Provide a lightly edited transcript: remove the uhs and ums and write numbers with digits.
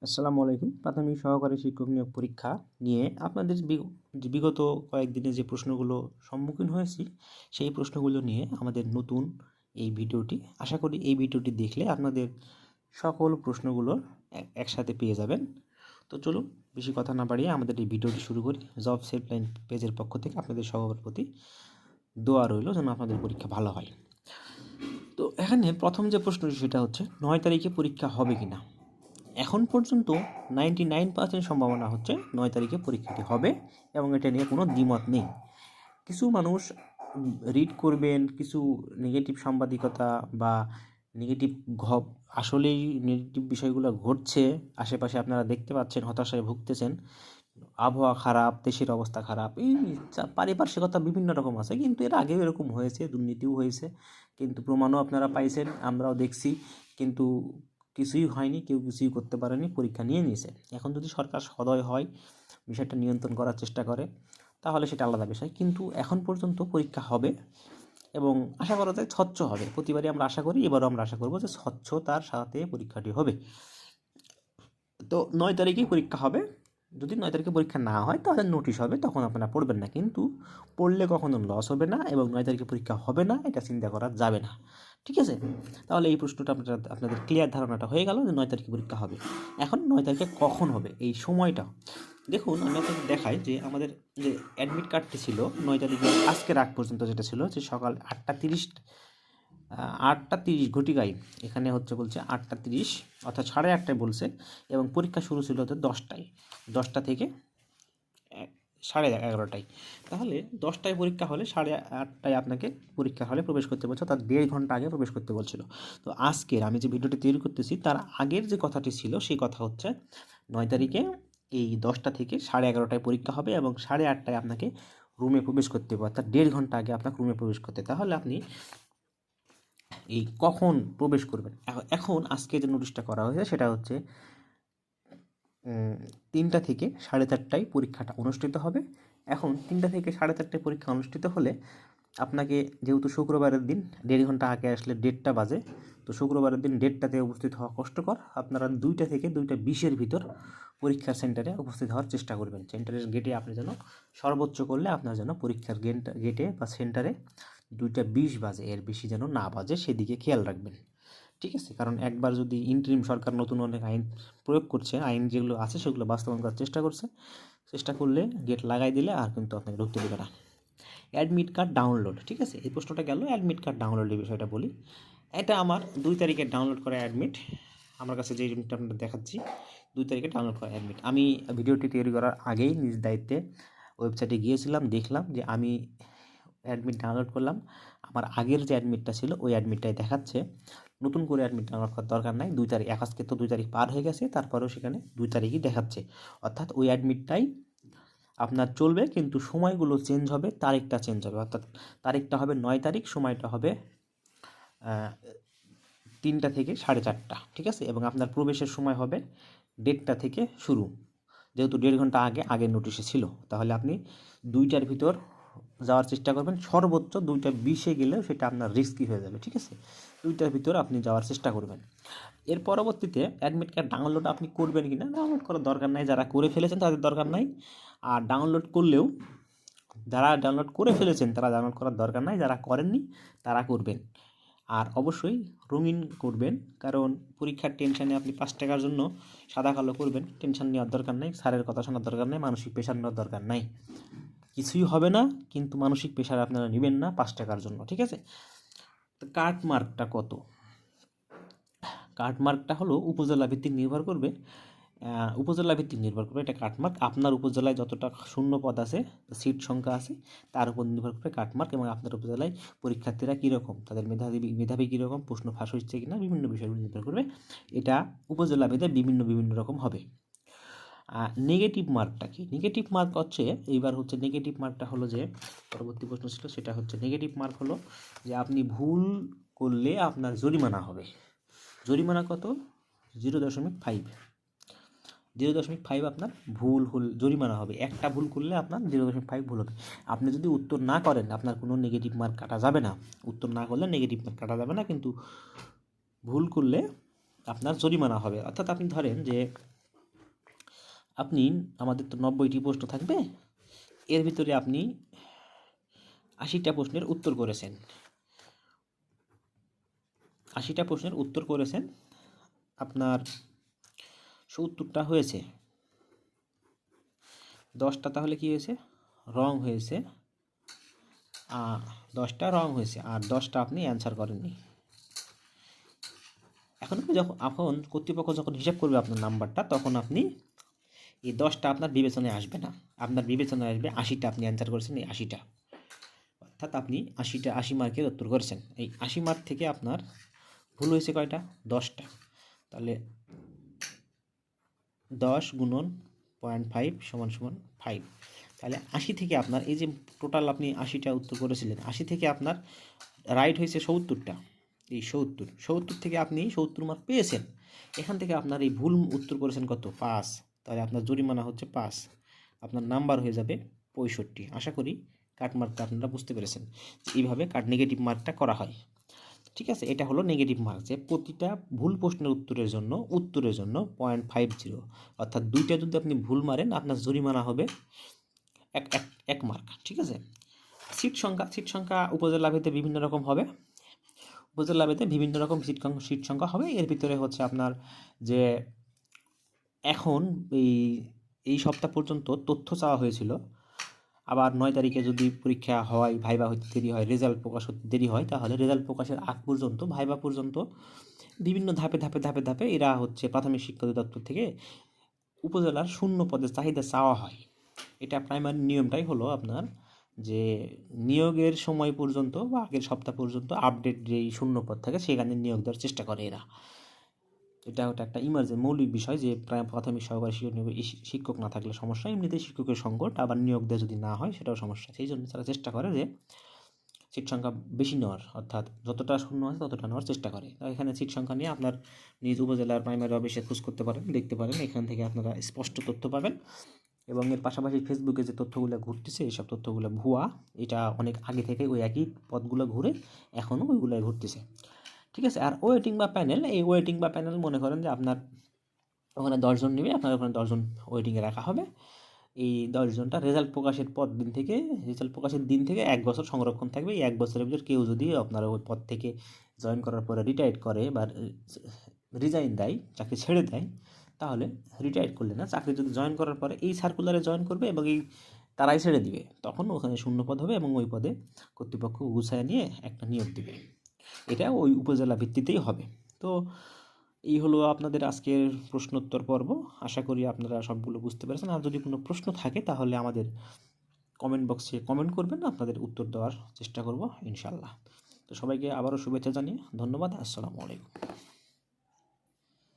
আসসালামু আলাইকুম। প্রাথমিক সহকারী শিক্ষক নিয়োগ পরীক্ষা নিয়ে আপনাদের বিগত কয়েকদিনে যে প্রশ্নগুলো সম্মুখীন হয়েছি, সেই প্রশ্নগুলো নিয়ে আমাদের নতুন এই ভিডিওটি। আশা করি এই ভিডিওটি দেখলে আপনাদের সকল প্রশ্নগুলো একসাথে পেয়ে যাবেন। তো চলুন বেশি কথা না বাড়িয়ে আমাদের এই ভিডিওটি শুরু করি। জব হেল্পলাইন পেজের পক্ষ থেকে আপনাদের সবার প্রতি দোয়া রইল যেন আপনাদের পরীক্ষা ভালো হয়। তো এখানে প্রথম যে প্রশ্নটি সেটা হচ্ছে 9 তারিখে পরীক্ষা হবে কি না। এখন পর্যন্ত 99% সম্ভাবনা হচ্ছে 9 তারিখে পরীক্ষাটি হবে এবং এটা নিয়ে কোনো দ্বিমত নেই। কিছু মানুষ রিড করবেন, কিছু নেগেটিভ সাংবাদিকতা বা নেগেটিভ আসলেই নেগেটিভ বিষয়গুলো ঘটছে আশেপাশে, আপনারা দেখতে পাচ্ছেন, হতাশায় ভুগতেছেন, আবহাওয়া খারাপ, দেশের অবস্থা খারাপ, এই পারিপার্শ্বিকতা বিভিন্ন রকম আছে। কিন্তু এর আগেও এরকম হয়েছে, দুর্নীতিও হয়েছে, কিন্তু প্রমাণও আপনারা পাইছেন, আমরাও দেখছি, কিন্তু কিছুই হয়নি, কেউ কিছুই করতে পারেনি, পরীক্ষা নিয়ে নিয়েছে। এখন যদি সরকার সদয় হয়, বিষয়টা নিয়ন্ত্রণ করার চেষ্টা করে, তাহলে সেটা আলাদা বিষয়। কিন্তু এখন পর্যন্ত পরীক্ষা হবে এবং আশা করা যায় স্বচ্ছ হবে। প্রতিবারই আমরা আশা করি, এবারও আমরা আশা করবো যে স্বচ্ছতার সাথে পরীক্ষাটি হবে। তো 9 তারিখেই পরীক্ষা হবে। যদি 9 তারিখে পরীক্ষা না হয় তাহলে নোটিশ হবে, তখন আপনারা পড়বেন না, কিন্তু পড়লে কখনো লস হবে না এবং 9 তারিখে পরীক্ষা হবে না এটা চিন্তা করা যাবে না। ঠিক আছে, তাহলে এই প্রশ্নটা আপনাদের ক্লিয়ার ধারণাটা হয়ে গেল যে 9 তারিখে পরীক্ষা হবে। এখন 9 তারিখে কখন হবে এই সময়টা দেখুন। আমি আপনাদের দেখাই যে আমাদের যে অ্যাডমিট কার্ডটি ছিল 9 তারিখে, আজকের আগ পর্যন্ত যেটা ছিল, যে সকাল 8টা 30 ঘটিকায়, এখানে হচ্ছে বলছে 8টা 30, অর্থাৎ 8:30টায় বলছে, এবং পরীক্ষা শুরু ছিল হচ্ছে 10টায়, 10টা থেকে 11:30টায়। তাহলে 10টায় পরীক্ষা হলে 8:30টায় আপনাকে পরীক্ষা হলে প্রবেশ করতে বলছে, তার 1.5 ঘন্টা আগে প্রবেশ করতে বলছিল। তো আজকের আমি যে ভিডিওটি তৈরি করতেছি তার আগের যে কথাটি ছিল সেই কথা হচ্ছে 9 তারিখে এই 10টা থেকে 11:30টায় পরীক্ষা হবে এবং 8:30টায় আপনাকে রুমে প্রবেশ করতে হবে, অর্থাৎ 1.5 ঘন্টা আগে আপনাকে রুমে প্রবেশ করতে। তাহলে আপনি এই কখন প্রবেশ করবেন, এখন আজকে যে নোটিশটা করা হয়েছে সেটা হচ্ছে 3টা থেকে 4:30টায় পরীক্ষাটা অনুষ্ঠিত হবে। এখন 3টা থেকে 4:30টায় পরীক্ষা অনুষ্ঠিত হলে আপনাকে, যেহেতু শুক্রবারের দিন 1.5 ঘন্টা আগে আসলে 1:30টা বাজে, তো শুক্রবারের দিন 1:30টাতে উপস্থিত হওয়া কষ্টকর। আপনারা 2টা থেকে 2:20-এর ভিতর পরীক্ষার সেন্টারে উপস্থিত হওয়ার চেষ্টা করবেন। সেন্টারের গেটে আপনি যেন সর্বোচ্চ করলে আপনার যেন পরীক্ষার গেটে বা সেন্টারে 2:20 বাজে, এর বেশি যেন না বাজে, সেদিকে খেয়াল রাখবেন। ঠিক আছে, কারণ একবার যদি ইন্টারিম সরকার নতুন অনেক আইন প্রয়োগ করছে, আইন যেগুলো আছে সেগুলো বাস্তবায়ন করার চেষ্টা করলে গেট লাগাই দিলে আর কিন্তু আপনাকে ঢুকতে দেবে না। অ্যাডমিট কার্ড ডাউনলোড, ঠিক আছে, এই প্রশ্নটা গেল। অ্যাডমিট কার্ড ডাউনলোডের বিষয়টা বলি। এটা আমার 2 তারিখে ডাউনলোড করা অ্যাডমিট, আমার কাছে যে অ্যাডমিটটা আপনাদের দেখাচ্ছি 2 তারিখে ডাউনলোড করা অ্যাডমিট। আমি ভিডিওটি তৈরি করার আগেই নিজ দায়িত্বে ওয়েবসাইটে গিয়েছিলাম, দেখলাম যে আমি অ্যাডমিট ডাউনলোড করলাম, আমার আগের যে অ্যাডমিটটা ছিল ওই অ্যাডমিটটাই দেখাচ্ছে। নতুন করে অ্যাডমিট ডাউনলোড করার দরকার নাই। 2 তারিখ, আজকে তো 2 তারিখ পার হয়ে গেছে, তারপরেও সেখানে 2 তারিখই দেখাচ্ছে, অর্থাৎ ওই অ্যাডমিটটাই আপনার চলবে, কিন্তু সময়গুলো চেঞ্জ হবে, তারিখটা চেঞ্জ হবে, অর্থাৎ তারিখটা হবে 9 তারিখ, সময়টা হবে 3টা থেকে 4:30, ঠিক আছে, এবং আপনার প্রবেশের সময় হবে 1:30টা থেকে শুরু। যেহেতু 1.5 ঘন্টা আগের নোটিশে ছিল, তাহলে আপনি 2টার ভিতর যাওয়ার চেষ্টা করবেন। সর্বোচ্চ 2:20-এ গেলেও সেটা আপনার রিস্কি হয়ে যাবে, ঠিক আছে, 2টার ভিতর আপনি যাওয়ার চেষ্টা করবেন। এর পরবর্তীতে অ্যাডমিট কার্ড ডাউনলোড আপনি করবেন কি না, ডাউনলোড করার দরকার নাই, যারা করে ফেলেছেন তাদের দরকার নাই। আর ডাউনলোড করলেও, যারা ডাউনলোড করে ফেলেছেন তারা ডাউনলোড করার দরকার নাই, যারা করেননি তারা করবেন। আর অবশ্যই রঙিন করবেন, কারণ পরীক্ষার টেনশানে আপনি 5 টাকার জন্য সাদা কালো করবেন, টেনশন নেওয়ার দরকার নাই, স্যারের কথা শোনার দরকার নাই, মানসিক প্রেশার নেওয়ার দরকার নাই। কিছুই হবে না, কিন্তু মানসিক প্রেশার আপনারা নেবেন না 5 টাকার জন্য, ঠিক আছে। তো কাটমার্কটা কত? কাটমার্কটা হলো উপজেলা ভিত্তিক নির্ভর করবে, এটা কাটমার্ক আপনার উপজেলায় যতটা শূন্য পদ আছে, সিট সংখ্যা আছে, তার উপর নির্ভর করবে কাটমার্ক, এবং আপনার উপজেলায় পরীক্ষার্থীরা কীরকম, তাদের মেধাবী কীরকম, প্রশ্ন ফাঁস হচ্ছে কিনা, বিভিন্ন বিষয়গুলো নির্ভর করবে। এটা উপজেলা ভেদে বিভিন্ন রকম হবে। নেগেটিভ মার্কটা কি? নেগেটিভ মার্ক হচ্ছে, এইবার হচ্ছে নেগেটিভ মার্কটা হলো যে, পরবর্তী প্রশ্ন ছিল সেটা হচ্ছে, নেগেটিভ মার্ক হলো যে আপনি ভুল করলে আপনার জরিমানা হবে। জরিমানা কত? 0.5, 0.5 আপনার ভুল জরিমানা হবে। একটা ভুল করলে আপনার 0.5 ভুল হবে। আপনি যদি উত্তর না করেন আপনার কোনো নেগেটিভ মার্ক কাটা যাবে না, উত্তর না করলে নেগেটিভ মার্ক কাটা যাবে না, কিন্তু ভুল করলে আপনার জরিমানা হবে। অর্থাৎ আপনি ধরেন যে আপনি আমাদের তো 90টি প্রশ্ন থাকবে, এর ভিতরে আপনি 80টা প্রশ্নের উত্তর করেছেন। 80টা প্রশ্নের উত্তর করেছেন, আপনার 70টা হয়েছে, 10টা তাহলে কি হয়েছে, রং হয়েছে, 10টা রং হয়েছে, আর 10টা আপনি অ্যান্সার করেননি। এখন কর্তৃপক্ষ যখন হিসাব করবে আপনার নাম্বারটা, তখন আপনি এই 10টা আপনার বিবেচনায় আসবে না, আপনার বিবেচনায় আসবে 80টা আপনি অ্যান্সার করেছেন, এই 80টা, অর্থাৎ আপনি 80 মার্কের উত্তর করেছেন। এই 80 মার্ক থেকে আপনার ভুল হয়েছে কয়টা, 10টা। তাহলে 10 গুণন 0.5 সমান 5। তাহলে 80 থেকে আপনার এই যে টোটাল আপনি 80টা উত্তর করেছিলেন, 80 থেকে আপনার রাইট হয়েছে 70টা। এই 70 থেকে আপনি 70 মার্ক পেয়েছেন। এখান থেকে আপনার এই ভুল উত্তর করেছেন কত, 5। তাহলে আপনার জরিমানা হচ্ছে 5, আপনার নাম্বার হয়ে যাবে 65। আশা করি কাট মার্কটা আপনারা বুঝতে পেরেছেন, এইভাবে নেগেটিভ মার্কটা করা হয়। ঠিক আছে, এটা হলো নেগেটিভ মার্ক, যে প্রতিটা ভুল প্রশ্নের উত্তরের জন্য 0.50, অর্থাৎ 2টা যদি আপনি ভুল মারেন আপনার জরিমানা হবে এক মার্ক। ঠিক আছে, সিট সংখ্যা উপজেলা ভেদে বিভিন্ন রকম হবে, উপজেলা ভেদে বিভিন্ন রকম সিট সংখ্যা হবে। এর ভিতরে হচ্ছে আপনার যে এখন এই সপ্তাহ পর্যন্ত তথ্য চাওয়া হয়েছিল, আবার 9 তারিখে যদি পরীক্ষা হয়, ভাইবা হতে দেরি হয়, রেজাল্ট প্রকাশ হতে দেরি হয়, তাহলে রেজাল্ট প্রকাশের আগ পর্যন্ত, ভাইবা পর্যন্ত বিভিন্ন ধাপে এরা হচ্ছে প্রাথমিক শিক্ষা অধিদপ্তর থেকে উপজেলার শূন্য পদের চাহিদা চাওয়া হয়। এটা প্রাইমারি নিয়মটাই হলো আপনার যে নিয়োগের সময় পর্যন্ত বা আগের সপ্তাহ পর্যন্ত আপডেট যেই শূন্য পদ থাকে সেখানে নিয়োগ দেওয়ার চেষ্টা করে এরা। এটা একটা মৌলিক বিষয়, যে প্রাথমিক সহকারী শিক্ষক না থাকলে সমস্যা, এমনিতেই শিক্ষকের সংকট, আবার নিয়োগ দেওয়া যদি না হয় সেটাও সমস্যা। সেই জন্য তারা চেষ্টা করে যে সিট সংখ্যা বেশি নেওয়ার, অর্থাৎ যতটা শূন্য আছে ততটা নেওয়ার চেষ্টা করে। এখানে সিট সংখ্যা নিয়ে আপনার নিজ উপজেলার প্রাইমারি অফিসে খোঁজ করতে পারেন, দেখতে পারেন, এখান থেকে আপনারা স্পষ্ট তথ্য পাবেন। এবং এর পাশাপাশি ফেসবুকে যে তথ্যগুলো ঘুরতেছে, এইসব তথ্যগুলো ভুয়া, এটা অনেক আগে থেকে ওই একই পদগুলো ঘুরে এখনও ওইগুলোই ঘুরতেছে। ঠিক আছে, আর ওয়েটিং বা প্যানেল, এই ওয়েটিং বা প্যানেল মনে করেন যে আপনার ওখানে 10 জন নেবে, আপনার ওখানে 10 জন ওয়েটিংয়ে রাখা হবে। এই 10 জনটা রেজাল্ট প্রকাশের দিন থেকে 1 বছর সংরক্ষণ থাকবে। এই 1 বছরের ভিতর কেউ যদি আপনার ওই পদ থেকে জয়েন করার পরে রিটায়ার্ড করে বা রিজাইন দেয়, চাকরি ছেড়ে দেয়, তাহলে রিটায়ার্ড করলে না, চাকরি যদি জয়েন করার পরে এই সার্কুলারে জয়েন করবে এবং এই তারাই ছেড়ে দিবে, তখন ওখানে শূন্য পদ হবে এবং ওই পদে কর্তৃপক্ষ গুছায় নিয়ে একটা নিয়োগ দিবে। এটা ওই উপজেলা ভিত্তিতেই হবে। তো এই হলো আপনাদের আজকের প্রশ্নোত্তর পর্ব। আশা করি আপনারা সবগুলো বুঝতে পেরেছেন। আর যদি কোনো প্রশ্ন থাকে তাহলে আমাদের কমেন্ট বক্সে কমেন্ট করবেন, আপনাদের উত্তর দেওয়ার চেষ্টা করব ইনশাআল্লাহ। তো সবাইকে আবারও শুভেচ্ছা জানিয়ে ধন্যবাদ। আসসালামু আলাইকুম।